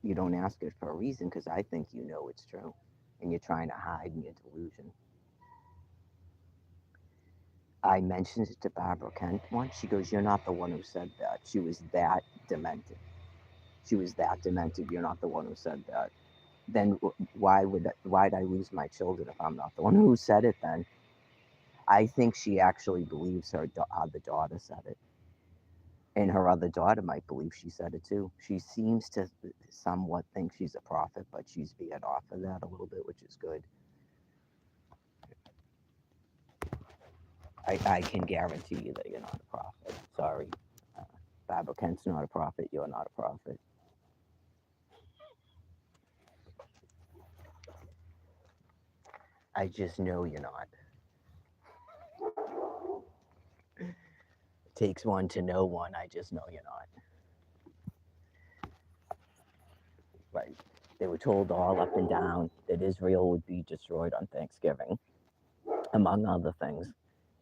You don't ask it for a reason because I think you know it's true and you're trying to hide in your delusion. I mentioned it to Barbara Kent once. She goes, "You're not the one who said that." She was that demented. She was that demented. You're not the one who said that. Then why'd I lose my children if I'm not the one who said it? Then I think she actually believes the daughter said it, and her other daughter might believe she said it too. She seems to somewhat think she's a prophet, but she's veered off of that a little bit, which is good. I can guarantee you that you're not a prophet. Sorry, uh, Barbara Kent's not a prophet. You're not a prophet. I just know you're not. It takes one to know one. I just know you're not. Right. They were told all up and down that Israel would be destroyed on Thanksgiving, among other things.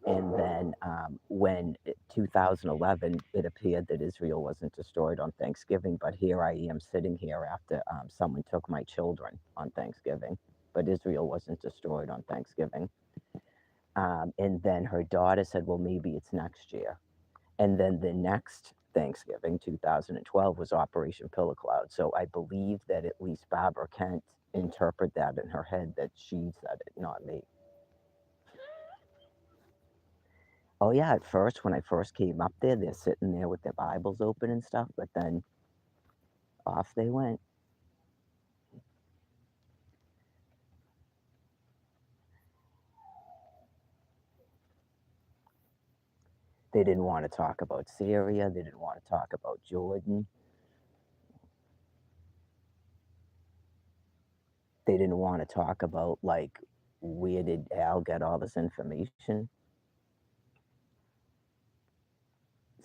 And then when 2011, it appeared that Israel wasn't destroyed on Thanksgiving, but here I am sitting here after someone took my children on Thanksgiving, but Israel wasn't destroyed on Thanksgiving. And then her daughter said, well, maybe it's next year. And then the next Thanksgiving, 2012, was Operation Pillow Cloud. So I believe that at least Barbara Kent interpret that in her head that she said it, not me. Oh yeah, at first when I first came up there, they're sitting there with their Bibles open and stuff, but then off they went. They didn't want to talk about Syria. They didn't want to talk about Jordan. They didn't want to talk about like where did Al get all this information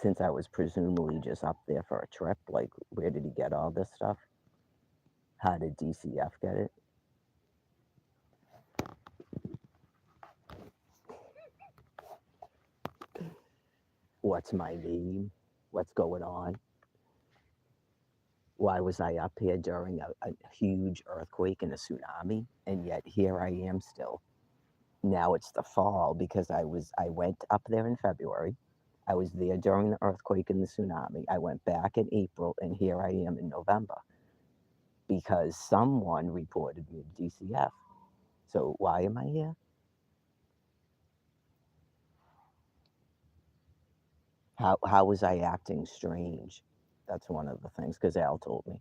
since I was presumably just up there for a trip. Like where did he get all this stuff? How did DCF get it? What's my name? What's going on? Why was I up here during a huge earthquake and a tsunami? And yet here I am still. Now it's the fall because I went up there in February. I was there during the earthquake and the tsunami. I went back in April and here I am in November because someone reported me to DCF. So why am I here? How was I acting strange? That's one of the things because Al told me.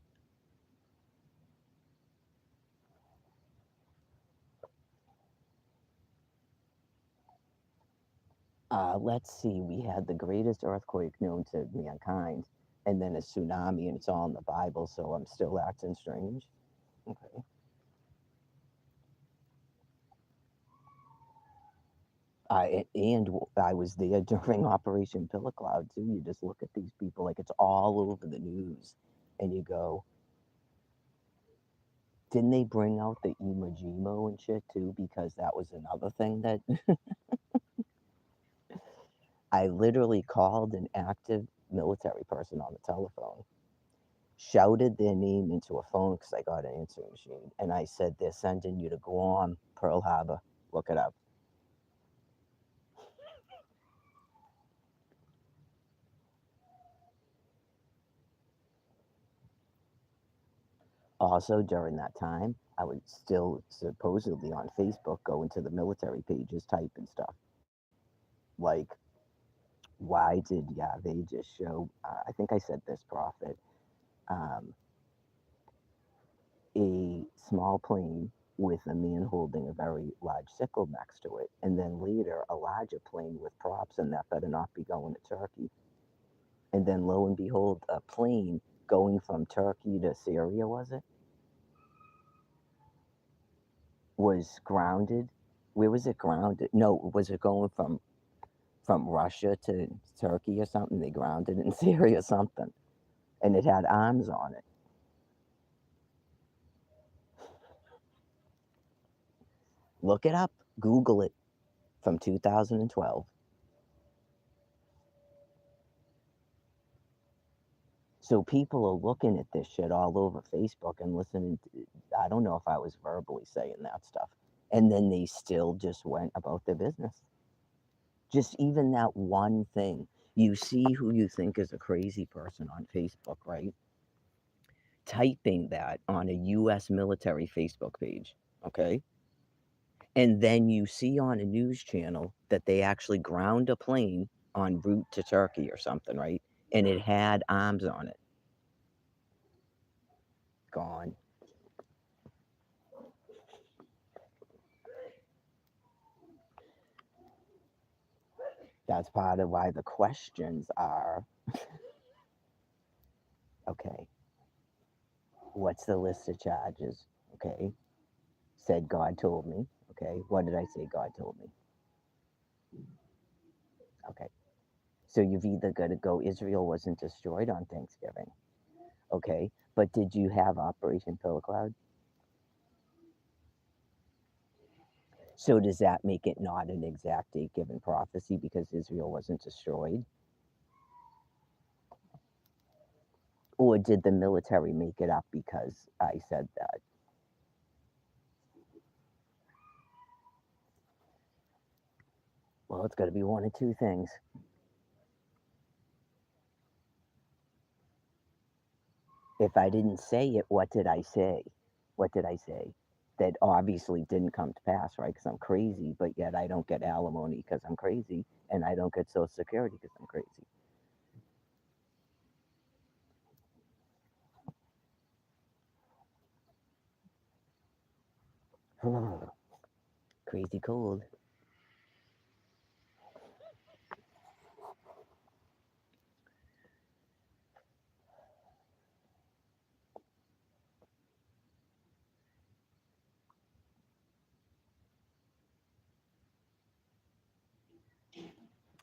Let's see, we had the greatest earthquake known to mankind, and then a tsunami, and it's all in the Bible, so I'm still acting strange. Okay. And I was there during Operation Pillow Cloud too. You just look at these people like it's all over the news. And you go, didn't they bring out the Imajimo and shit too? Because that was another thing that I literally called an active military person on the telephone, shouted their name into a phone because I got an answering machine, and I said, they're sending you to Guam, Pearl Harbor. Look it up. Also, during that time, I would still supposedly on Facebook go into the military pages, type and stuff. Like, why did, yeah, they just show, I think I said this, Prophet, um, a small plane with a man holding a very large sickle next to it, and then later a larger plane with props, and that better not be going to Turkey. And then lo and behold, a plane going from Turkey to Syria, was it? Was grounded. Where was it grounded? No, was it going from Russia to Turkey or something? They grounded it in Syria or something, and it had arms on it. Look it up. Google it from 2012. So people are looking at this shit all over Facebook and listening to, I don't know if I was verbally saying that stuff. And then they still just went about their business. Just even that one thing. You see who you think is a crazy person on Facebook, right? Typing that on a US military Facebook page, okay? And then you see on a news channel that they actually ground a plane en route to Turkey or something, right? And it had arms on it. Gone. That's part of why the questions are, okay, what's the list of charges? Okay, said God told me. Okay, what did I say God told me? Okay, so you've either got to go, Israel wasn't destroyed on Thanksgiving. Okay, but did you have Operation Pillow Cloud? So does that make it not an exact date given prophecy because Israel wasn't destroyed? Or did the military make it up because I said that? Well, it's got to be one of two things. If I didn't say it, what did I say? What did I say? That obviously didn't come to pass, right? Because I'm crazy, but yet I don't get alimony because I'm crazy, and I don't get Social Security because I'm crazy. Crazy cold.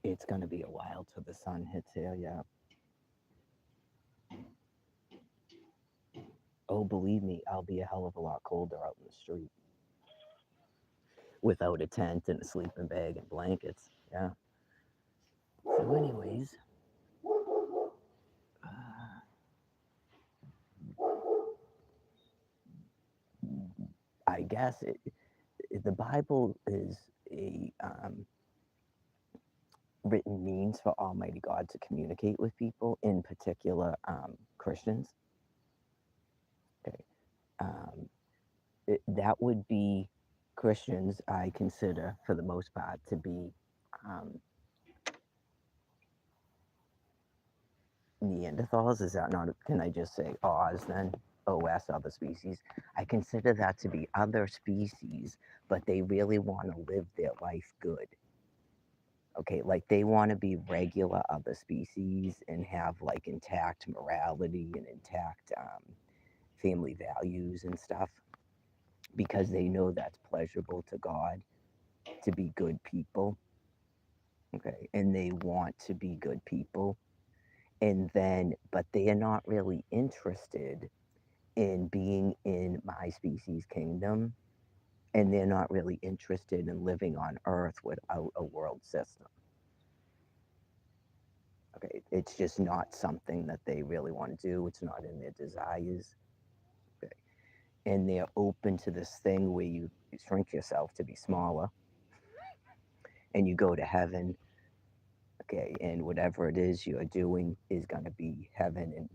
It's gonna be a while till the sun hits here, yeah. Oh, believe me, I'll be a hell of a lot colder out in the street without a tent and a sleeping bag and blankets. Yeah. So, anyways, uh, I guess the Bible is a written means for Almighty God to communicate with people, in particular Christians. Okay, um, that would be Christians. I consider, for the most part, to be um, Neanderthals. Is that not? Can I just say Oz then? OS, other species. I consider that to be other species, but they really want to live their life good. Okay, like they want to be regular other species and have like intact morality and intact family values and stuff because they know that's pleasurable to God to be good people. Okay, and they want to be good people. And then, but they are not really interested in being in my species kingdom, and they're not really interested in living on Earth without a world system. Okay, it's just not something that they really want to do. It's not in their desires. Okay. And they're open to this thing where you shrink yourself to be smaller and you go to heaven. Okay, and whatever it is you're doing is going to be heaven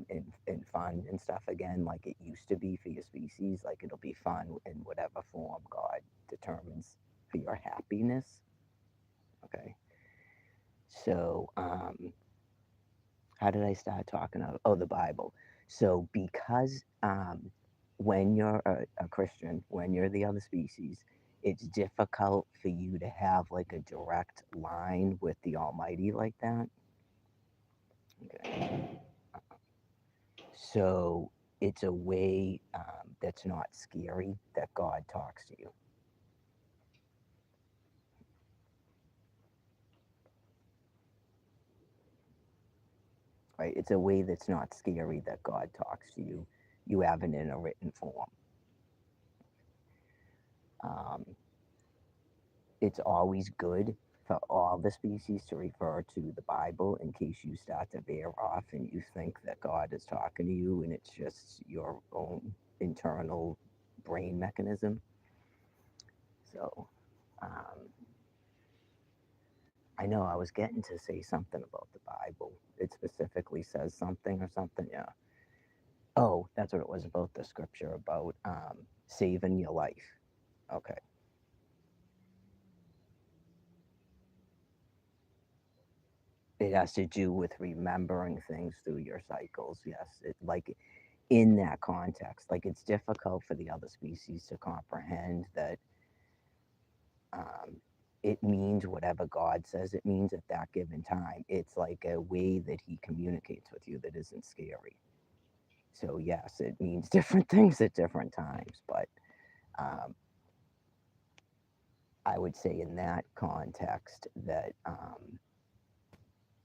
and fun and stuff again, like it used to be for your species. Like it'll be fun in whatever form God determines for your happiness. Okay, so how did I start talking about? Oh, the Bible. So because when you're a Christian, when you're the other species, it's difficult for you to have like a direct line with the Almighty like that. Okay. So it's a way that's not scary that God talks to you. Right? It's a way that's not scary that God talks to you. You have it in a written form. Um, it's always good for all the species to refer to the Bible in case you start to veer off and you think that God is talking to you and it's just your own internal brain mechanism. So, um, I know I was getting to say something about the Bible. It specifically says something or something, yeah. Oh, that's what it was about the scripture about saving your life. Okay. It has to do with remembering things through your cycles. Yes, like in that context, like it's difficult for the other species to comprehend that um, it means whatever God says it means at that given time. It's like a way that He communicates with you that isn't scary. So yes, it means different things at different times, but um, I would say in that context that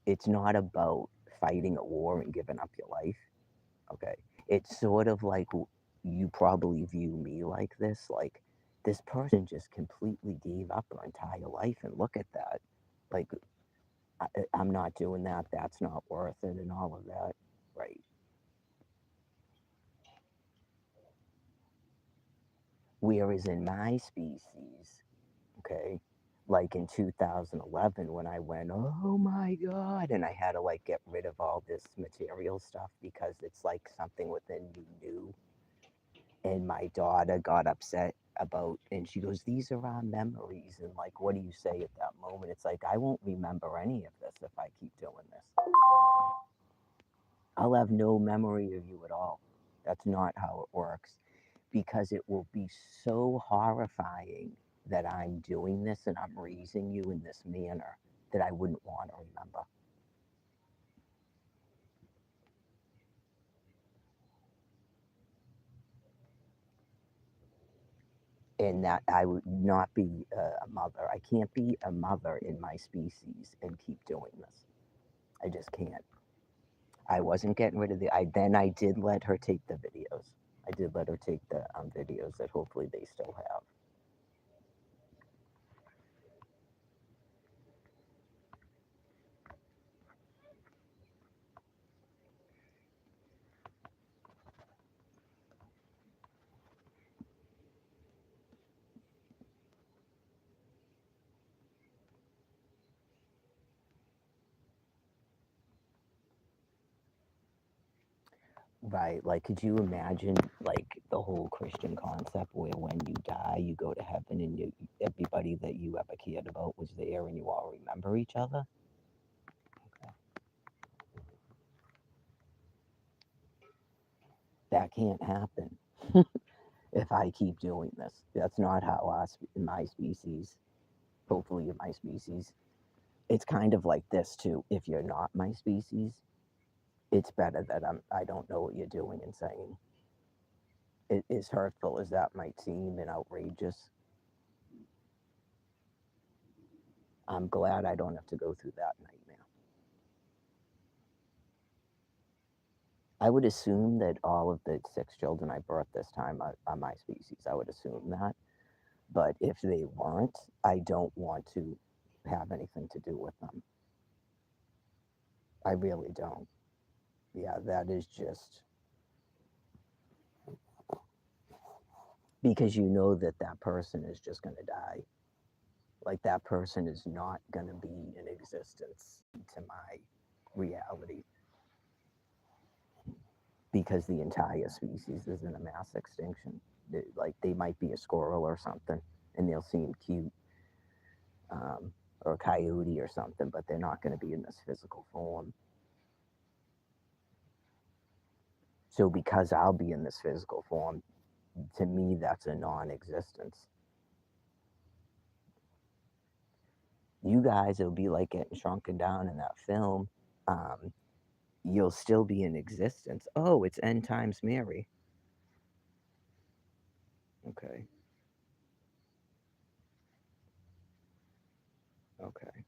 it's not about fighting a war and giving up your life. Okay, it's sort of like you probably view me like this person just completely gave up her entire life, and look at that. Like I'm not doing that. That's not worth it, and all of that, right? Whereas in my species, okay, like in 2011 when I went, oh my God, and I had to like get rid of all this material stuff because it's like something within you knew. And my daughter got upset about, and she goes, these are our memories. And like, what do you say at that moment? It's like, I won't remember any of this if I keep doing this. I'll have no memory of you at all. That's not how it works because it will be so horrifying that I'm doing this and I'm raising you in this manner that I wouldn't want to remember. And that I would not be a mother. I can't be a mother in my species and keep doing this. I just can't. I wasn't getting rid of I did let her take the videos. I did let her take the videos that hopefully they still have. Right. Like, could you imagine, like, the whole Christian concept where when you die, you go to heaven and everybody that you ever cared about was there and you all remember each other? Okay. That can't happen if I keep doing this. That's not how in my species, hopefully in my species, it's kind of like this too. If you're not my species, it's better that I don't know what you're doing and saying. As hurtful as that might seem and outrageous, I'm glad I don't have to go through that nightmare. I would assume that all of the 6 children I birthed this time are my species. I would assume that. But if they weren't, I don't want to have anything to do with them. I really don't. Yeah, that is just because you know that that person is just going to die. Like that person is not going to be in existence to my reality because the entire species is in a mass extinction. Like they might be a squirrel or something and they'll seem cute, or a coyote or something, but they're not going to be in this physical form. So because I'll be in this physical form, to me, that's a non-existence. You guys, it'll be like getting shrunken down in that film. Um, you'll still be in existence. Oh, it's N times Mary. Okay. Okay.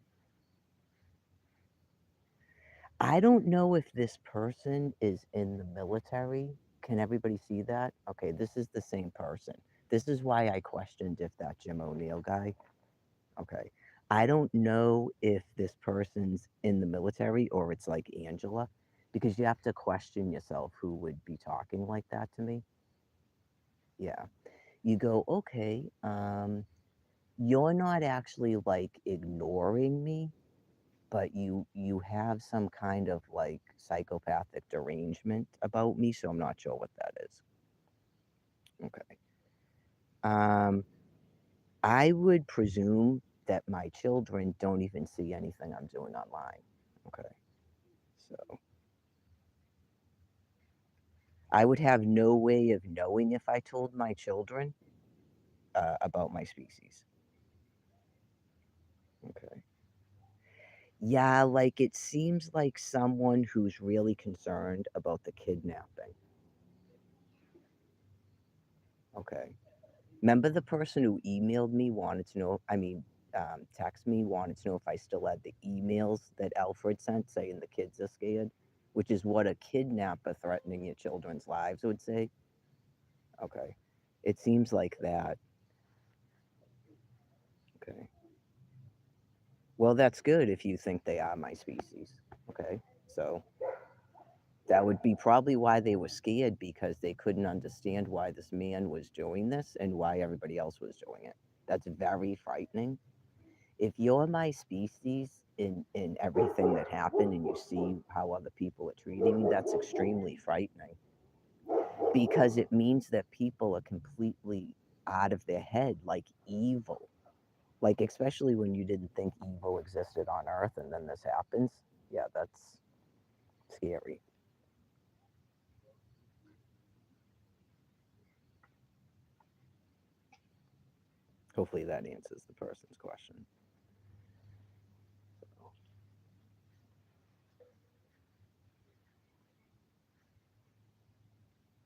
I don't know if this person is in the military. Can everybody see that? Okay, this is the same person. This is why I questioned if that Jim O'Neill guy. Okay. I don't know if this person's in the military or it's like Angela, because you have to question yourself who would be talking like that to me. Yeah. You go, okay, you're not actually like ignoring me, but you have some kind of like psychopathic derangement about me, so I'm not sure what that is. Okay. Um, I would presume that my children don't even see anything I'm doing online. Okay. So I would have no way of knowing if I told my children about my species. Okay. Yeah, like it seems like someone who's really concerned about the kidnapping. Okay. Remember the person who emailed me wanted to know, text me, wanted to know if I still had the emails that Alfred sent saying the kids are scared, which is what a kidnapper threatening your children's lives would say. Okay. It seems like that. Okay. Well, that's good if you think they are my species. Okay. So that would be probably why they were scared because they couldn't understand why this man was doing this and why everybody else was doing it. That's very frightening. If you're my species in everything that happened and you see how other people are treating you, that's extremely frightening because it means that people are completely out of their head, like evil. Like, especially when you didn't think evil existed on Earth and then this happens. Yeah, that's scary. Hopefully that answers the person's question. So,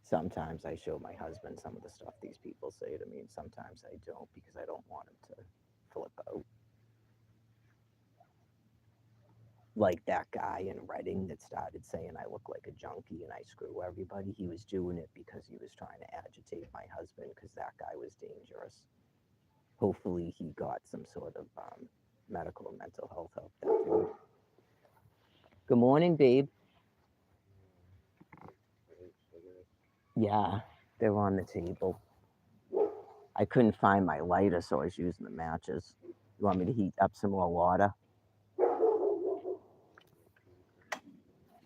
sometimes I show my husband some of the stuff these people say to me, and sometimes I don't because I don't want him to flip out. Like that guy in Reading that started saying I look like a junkie and I screw everybody. He was doing it because he was trying to agitate my husband because that guy was dangerous. Hopefully, he got some sort of medical or mental health help. That dude. Good morning, babe. Yeah, they're on the table. I couldn't find my lighter, so I was using the matches. You want me to heat up some more water?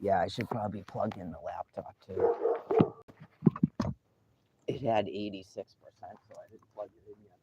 Yeah, I should probably plug in the laptop too. It had 86%, so I didn't plug it in yet.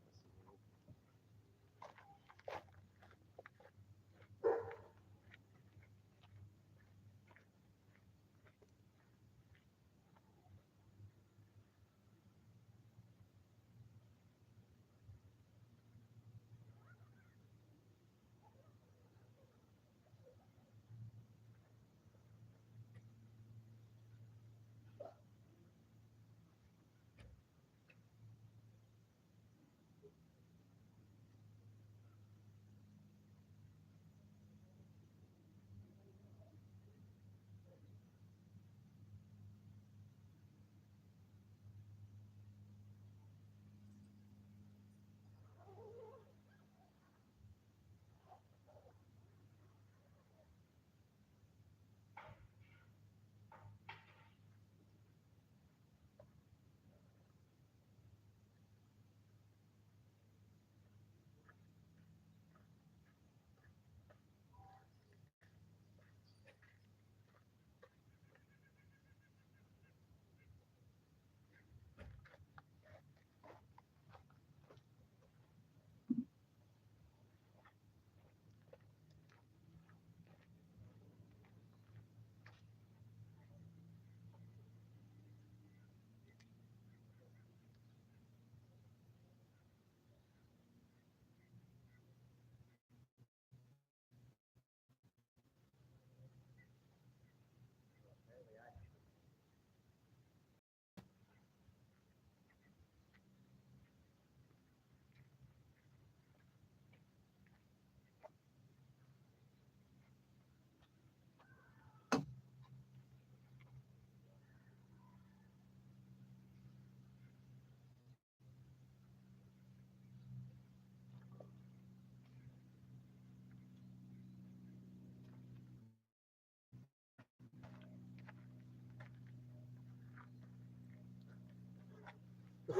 I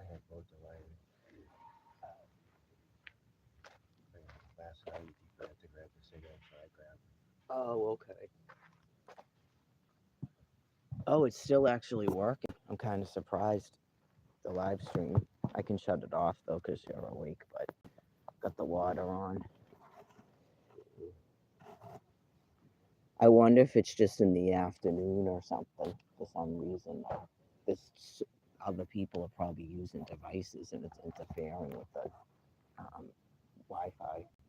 had both the line last night. He forgot to grab the cigarette, so I grabbed it. Oh, okay. Oh, it's still actually working. I'm kind of surprised. The live stream. I can shut it off though because you're awake, but got the water on. I wonder if it's just in the afternoon or something for some reason. This other people are probably using devices and it's interfering with the um, Wi-Fi.